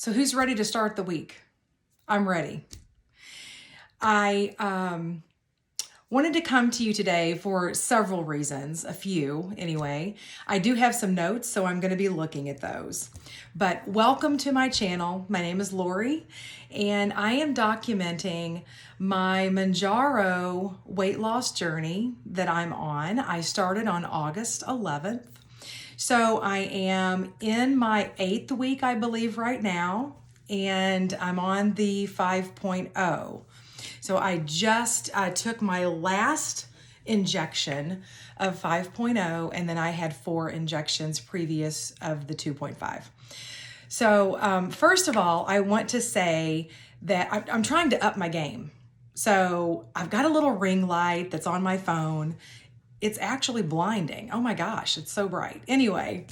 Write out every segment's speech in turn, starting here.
So who's ready to start the week? I'm ready. I wanted to come to you today for several reasons, a few anyway. I do have some notes, so I'm going to be looking at those. But welcome to my channel. My name is Lori, and I am documenting my Manjaro weight loss journey that I'm on. I started on August 11th. So I am in my 8th week, I believe, right now, and I'm on the 5.0. So I just took my last injection of 5.0, and then I had 4 injections previous of the 2.5. So first of all, I want to say that I'm trying to up my game. So I've got a little ring light that's on my phone. It's actually blinding. Oh my gosh, it's so bright. Anyway,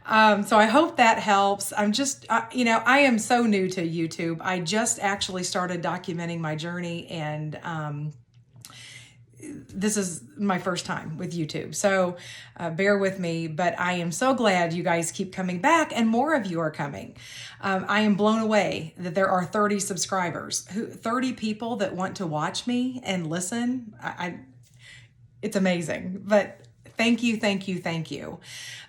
so I hope that helps. I'm just, I am so new to YouTube. I just actually started documenting my journey, and this is my first time with YouTube. So bear with me, but I am so glad you guys keep coming back and more of you are coming. I am blown away that there are 30 subscribers, 30 people that want to watch me and listen. It's amazing, but thank you, thank you, thank you.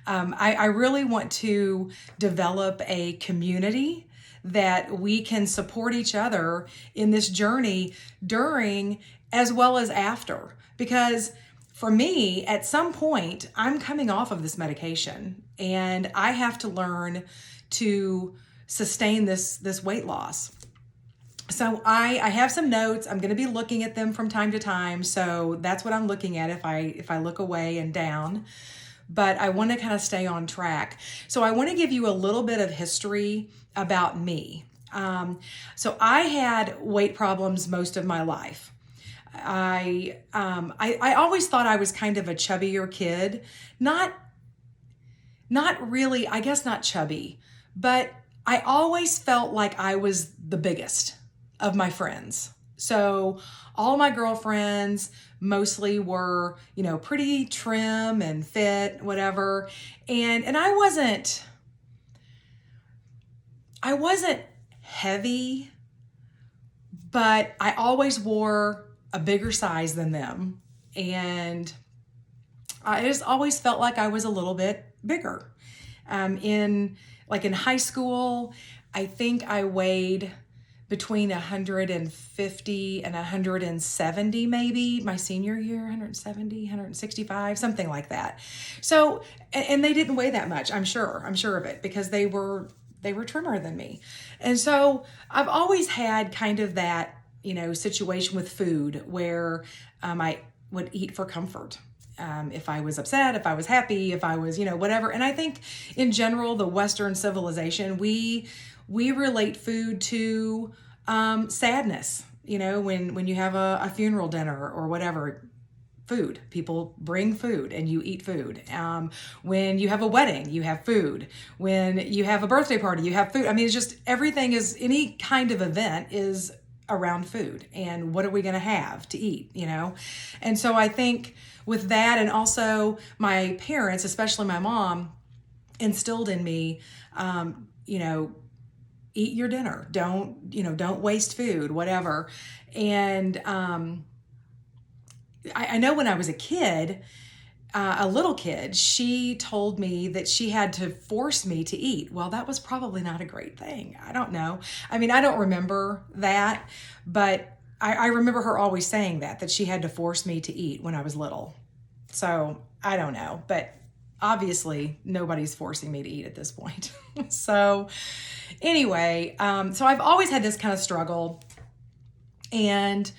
I really want to develop a community that we can support each other in this journey during as well as after. Because for me, at some point, I'm coming off of this medication and I have to learn to sustain this weight loss. So I have some notes. I'm going to be looking at them from time to time. So that's what I'm looking at if I look away and down. But I want to kind of stay on track. So I want to give you a little bit of history about me. So I had weight problems most of my life. I always thought I was kind of a chubbier kid. Not really, I guess not chubby, but I always felt like I was the biggest of my friends. So all my girlfriends mostly were, pretty trim and fit, whatever. And I wasn't heavy, but I always wore a bigger size than them. And I just always felt like I was a little bit bigger. In high school, I think I weighed between 150 and 170, maybe my senior year, 170, 165, something like that. So, and they didn't weigh that much. I'm sure of it, because they were trimmer than me. And so I've always had kind of that, situation with food where I would eat for comfort. If I was upset, if I was happy, if I was, whatever. And I think in general, the Western civilization, we relate food to sadness. When you have a funeral dinner or whatever, food. People bring food and you eat food. When you have a wedding, you have food. When you have a birthday party, you have food. I mean, it's just everything is, any kind of event is around food. And what are we going to have to eat, And so I think with that, and also my parents, especially my mom, instilled in me, eat your dinner. Don't waste food, whatever. And I know when I was a kid, a little kid, she told me that she had to force me to eat. Well, that was probably not a great thing. I don't know. I mean, I don't remember that, but I remember her always saying that she had to force me to eat when I was little. So I don't know, but obviously nobody's forcing me to eat at this point. So anyway, so I've always had this kind of struggle, and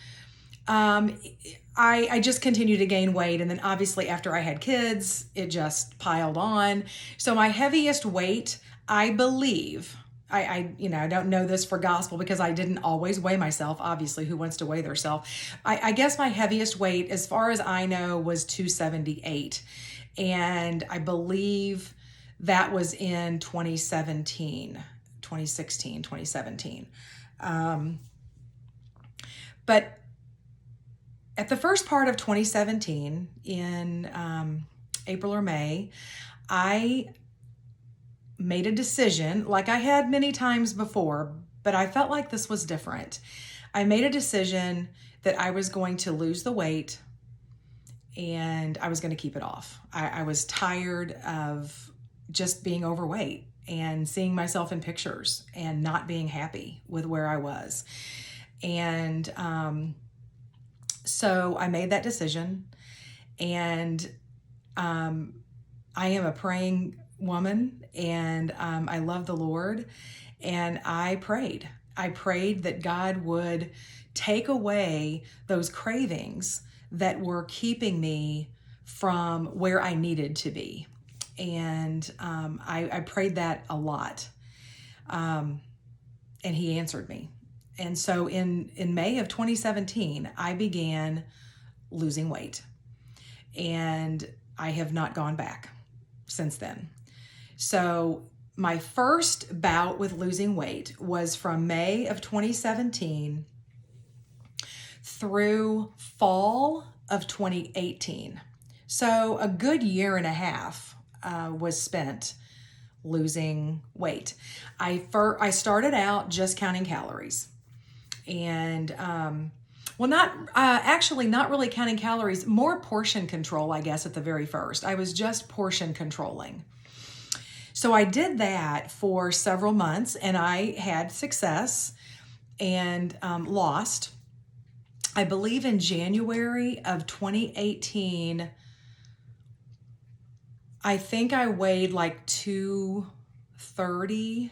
I just continued to gain weight. And then obviously after I had kids, it just piled on. So my heaviest weight, I believe, I don't know this for gospel because I didn't always weigh myself. Obviously, who wants to weigh themselves? I guess my heaviest weight, as far as I know, was 278. And I believe that was in 2017. But at the first part of 2017, in April or May, I made a decision, like I had many times before, but I felt like this was different. I made a decision that I was going to lose the weight and I was going to keep it off. I was tired of just being overweight and seeing myself in pictures and not being happy with where I was. And so I made that decision, and I am a praying woman, and I love the Lord, and I prayed. I prayed that God would take away those cravings that were keeping me from where I needed to be. And I prayed that a lot. And he answered me. And so in May of 2017, I began losing weight. And I have not gone back since then. So my first bout with losing weight was from May of 2017 through fall of 2018. So a good year and a half was spent losing weight. I started out just counting calories, and not really counting calories, more portion control, I guess, at the very first. I was just portion controlling. So I did that for several months, and I had success and lost. I believe in January of 2018, I think I weighed like 230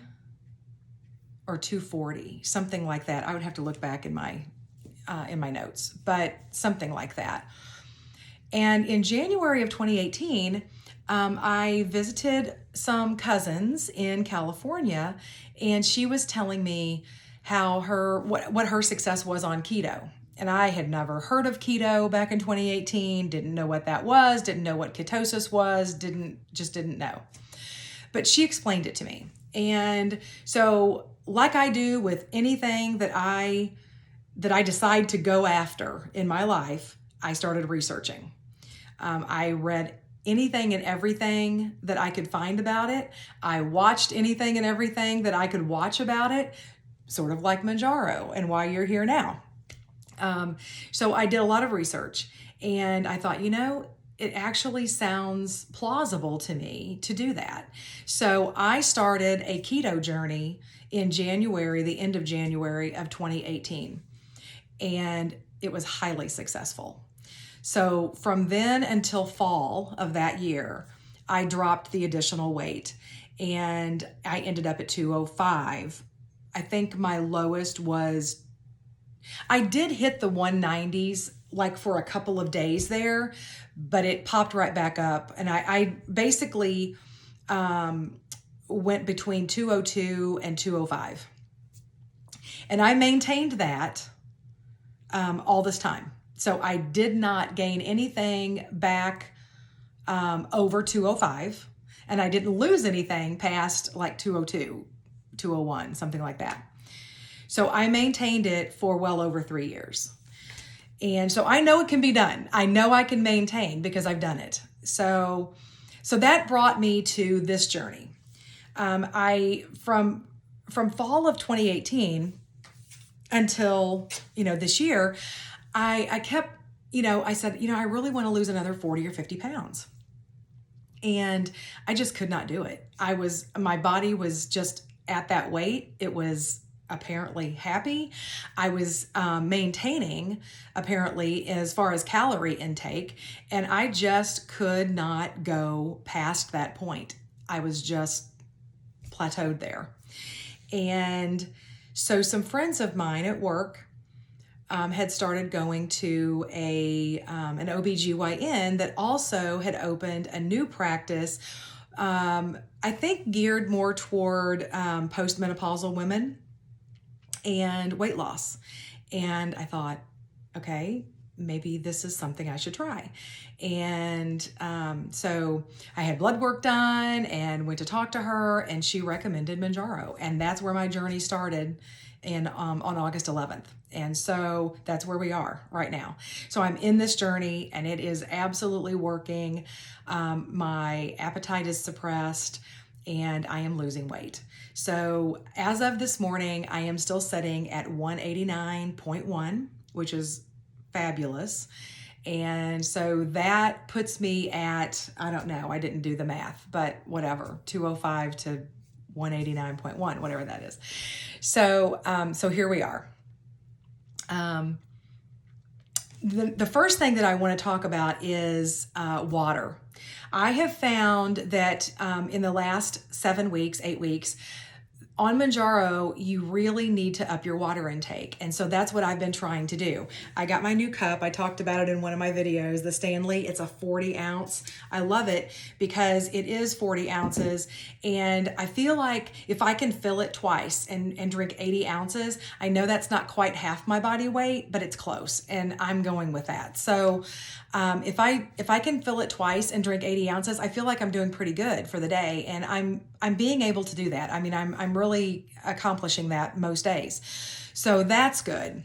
or 240, something like that. I would have to look back in my notes, but something like that. And in January of 2018, I visited some cousins in California, and she was telling me how what her success was on keto. And I had never heard of keto back in 2018, didn't know what that was, didn't know what ketosis was, didn't know. But she explained it to me. And so, like I do with anything that I decide to go after in my life, I started researching. I read anything and everything that I could find about it. I watched anything and everything that I could watch about it, sort of like Manjaro and Why You're Here Now. So I did a lot of research, and I thought, it actually sounds plausible to me to do that. So I started a keto journey in January, the end of January of 2018, and it was highly successful. So from then until fall of that year, I dropped the additional weight, and I ended up at 205. I think my lowest was, I did hit the 190s like for a couple of days there, but it popped right back up. And I basically went between 202 and 205. And I maintained that all this time. So I did not gain anything back over 205, and I didn't lose anything past like 202, 201, something like that. So I maintained it for well over 3 years. And so I know it can be done. I know I can maintain because I've done it. So that brought me to this journey. From fall of 2018 until, this year, I kept, I said, I really want to lose another 40 or 50 pounds. And I just could not do it. My body was just at that weight. It was apparently happy. I was maintaining, apparently, as far as calorie intake, and I just could not go past that point. I was just plateaued there. And so some friends of mine at work had started going to an OBGYN that also had opened a new practice, I think geared more toward postmenopausal women and weight loss. And I thought, okay, maybe this is something I should try. And so I had blood work done and went to talk to her, and she recommended Manjaro. And that's where my journey started on August 11th. And so that's where we are right now. So I'm in this journey, and it is absolutely working. My appetite is suppressed, and I am losing weight. So as of this morning, I am still sitting at 189.1, which is fabulous. And so that puts me at, I don't know, I didn't do the math, but whatever, 205 to 189.1, whatever that is. So, so here we are. The first thing that I want to talk about is water. I have found that in the last 7 weeks, 8 weeks, on Mounjaro, you really need to up your water intake. And so that's what I've been trying to do. I got my new cup. I talked about it in one of my videos, the Stanley. It's a 40 ounce. I love it because it is 40 ounces. And I feel like if I can fill it twice and drink 80 ounces, I know that's not quite half my body weight, but it's close. And I'm going with that. So if I can fill it twice and drink 80 ounces, I feel like I'm doing pretty good for the day. And I'm being able to do that. I mean, I'm really accomplishing that most days. So that's good.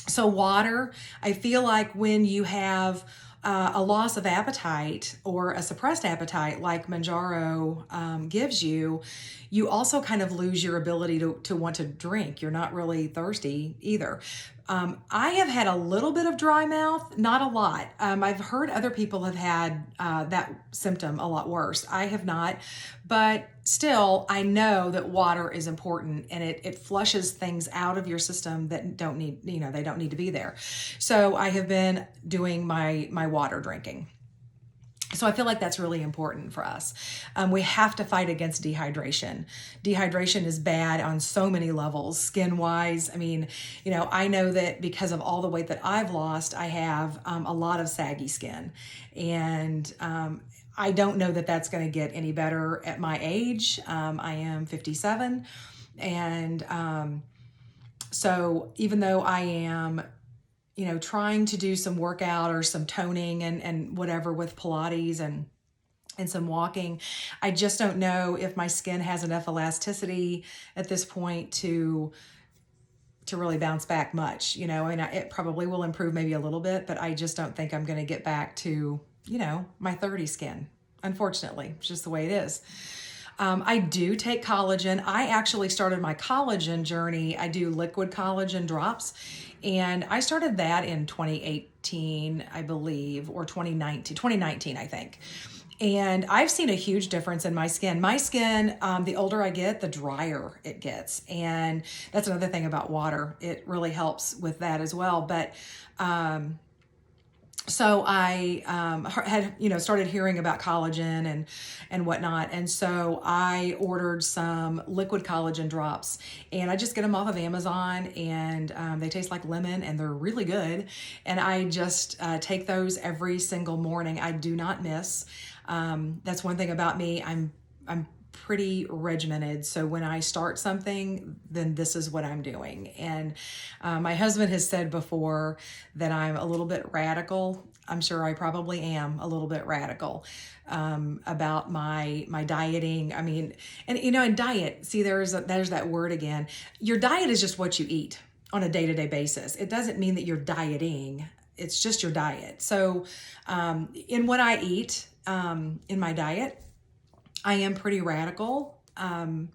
So water, I feel like when you have a loss of appetite or a suppressed appetite like Mounjaro gives you, you also kind of lose your ability to want to drink. You're not really thirsty either. I have had a little bit of dry mouth, not a lot. I've heard other people have had that symptom a lot worse. I have not, but still, I know that water is important and it flushes things out of your system that don't need, they don't need to be there. So I have been doing my water drinking. So I feel like that's really important for us. We have to fight against dehydration. Dehydration is bad on so many levels, skin-wise. I mean, I know that because of all the weight that I've lost, I have a lot of saggy skin. And I don't know that that's going to get any better at my age. I am 57. And so even though I am trying to do some workout or some toning and whatever with Pilates and some walking, I just don't know if my skin has enough elasticity at this point to really bounce back much. It probably will improve maybe a little bit, but I just don't think I'm going to get back to, my 30 skin. Unfortunately, it's just the way it is. I do take collagen. I actually started my collagen journey. I do liquid collagen drops, and I started that in 2018, I believe, or 2019, I think. And I've seen a huge difference in my skin. My skin, the older I get, the drier it gets. And that's another thing about water. It really helps with that as well. But so I had started hearing about collagen and whatnot, and so I ordered some liquid collagen drops, and I just get them off of Amazon, and they taste like lemon, and they're really good. And I just take those every single morning. I do not miss. That's one thing about me. I'm pretty regimented. So when I start something, then this is what I'm doing. And my husband has said before that I'm a little bit radical. I'm sure I probably am a little bit radical about my dieting. I mean, and in diet, see, there's that word again. Your diet is just what you eat on a day-to-day basis. It doesn't mean that you're dieting. It's just your diet. So in what I eat in my diet, I am pretty radical. I'm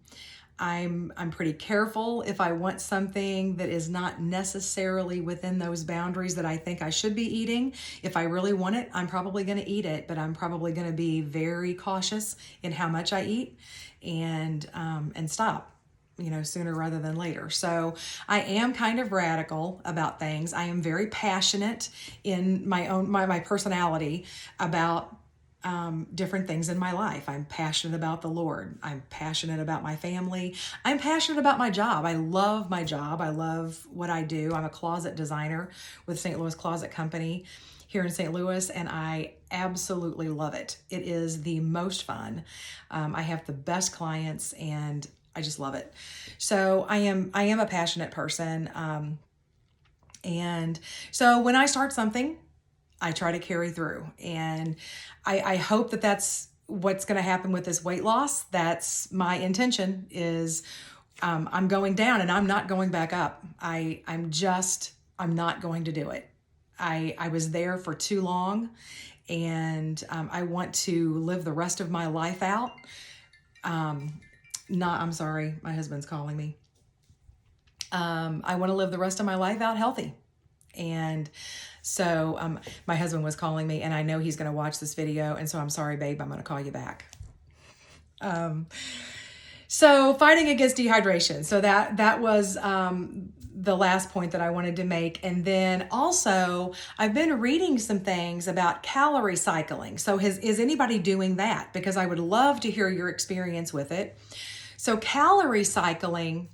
pretty careful. If I want something that is not necessarily within those boundaries that I think I should be eating, if I really want it, I'm probably going to eat it, but I'm probably going to be very cautious in how much I eat and stop, sooner rather than later. So I am kind of radical about things. I am very passionate in my personality about different things in my life. I'm passionate about the Lord. I'm passionate about my family. I'm passionate about my job. I love my job. I love what I do. I'm a closet designer with St. Louis Closet Company here in St. Louis, and I absolutely love it. It is the most fun. I have the best clients, and I just love it. So I am a passionate person. And so when I start something, I try to carry through, and I hope that that's what's going to happen with this weight loss. That's my intention is, I'm going down and I'm not going back up. I'm not going to do it. I was there for too long, and I want to live the rest of my life out I'm sorry, my husband's calling me. I want to live the rest of my life out healthy. And so my husband was calling me, and I know he's going to watch this video. And so I'm sorry, babe, I'm going to call you back. So fighting against dehydration. So that was the last point that I wanted to make. And then also, I've been reading some things about calorie cycling. So is anybody doing that? Because I would love to hear your experience with it. So calorie cycling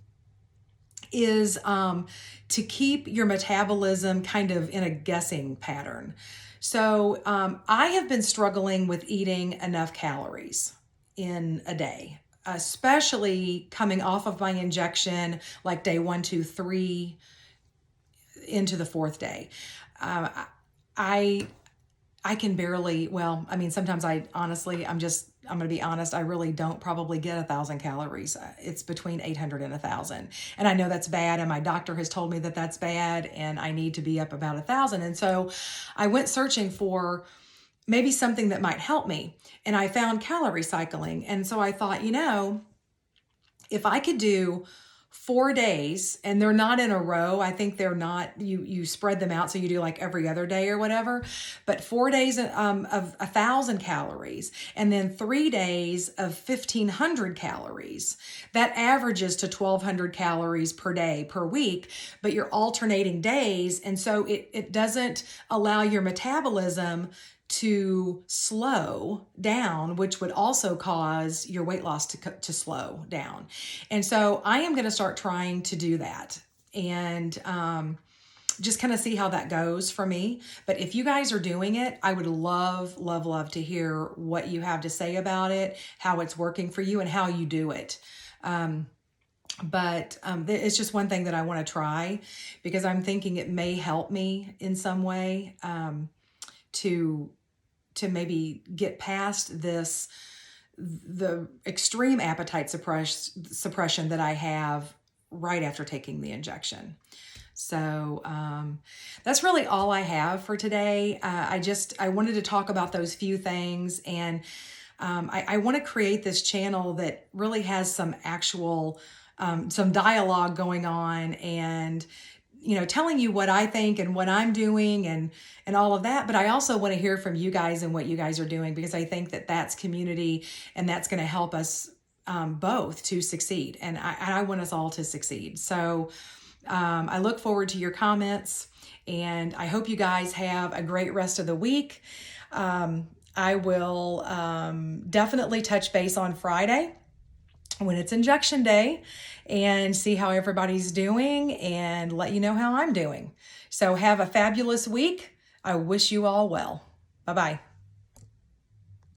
is to keep your metabolism kind of in a guessing pattern. So I have been struggling with eating enough calories in a day, especially coming off of my injection, like day 1, 2, 3 into the 4th day. I can barely, well, I mean, sometimes I'm going to be honest, I really don't probably get 1,000 calories. It's between 800 and 1,000. And I know that's bad. And my doctor has told me that that's bad and I need to be up about 1,000. And so I went searching for maybe something that might help me. And I found calorie cycling. And so I thought, if I could do 4 days, and they're not in a row. I think they're not, you spread them out. So you do like every other day or whatever, but 4 days of 1,000 calories, and then 3 days of 1,500 calories. That averages to 1,200 calories per day, per week, but you're alternating days. And so it doesn't allow your metabolism to slow down, which would also cause your weight loss to slow down. And so I am going to start trying to do that and just kind of see how that goes for me. But if you guys are doing it, I would love, love, love to hear what you have to say about it, how it's working for you, and how you do it. But it's just one thing that I want to try because I'm thinking it may help me in some way to maybe get past the extreme appetite suppression that I have right after taking the injection. So that's really all I have for today. I wanted to talk about those few things, and I want to create this channel that really has some actual, some dialogue going on, and telling you what I think and what I'm doing and all of that. But I also want to hear from you guys and what you guys are doing, because I think that that's community, and that's going to help us both to succeed. And I want us all to succeed. So I look forward to your comments, and I hope you guys have a great rest of the week. I will definitely touch base on Friday when it's injection day and see how everybody's doing and let you know how I'm doing. So have a fabulous week. I wish you all well. Bye-bye.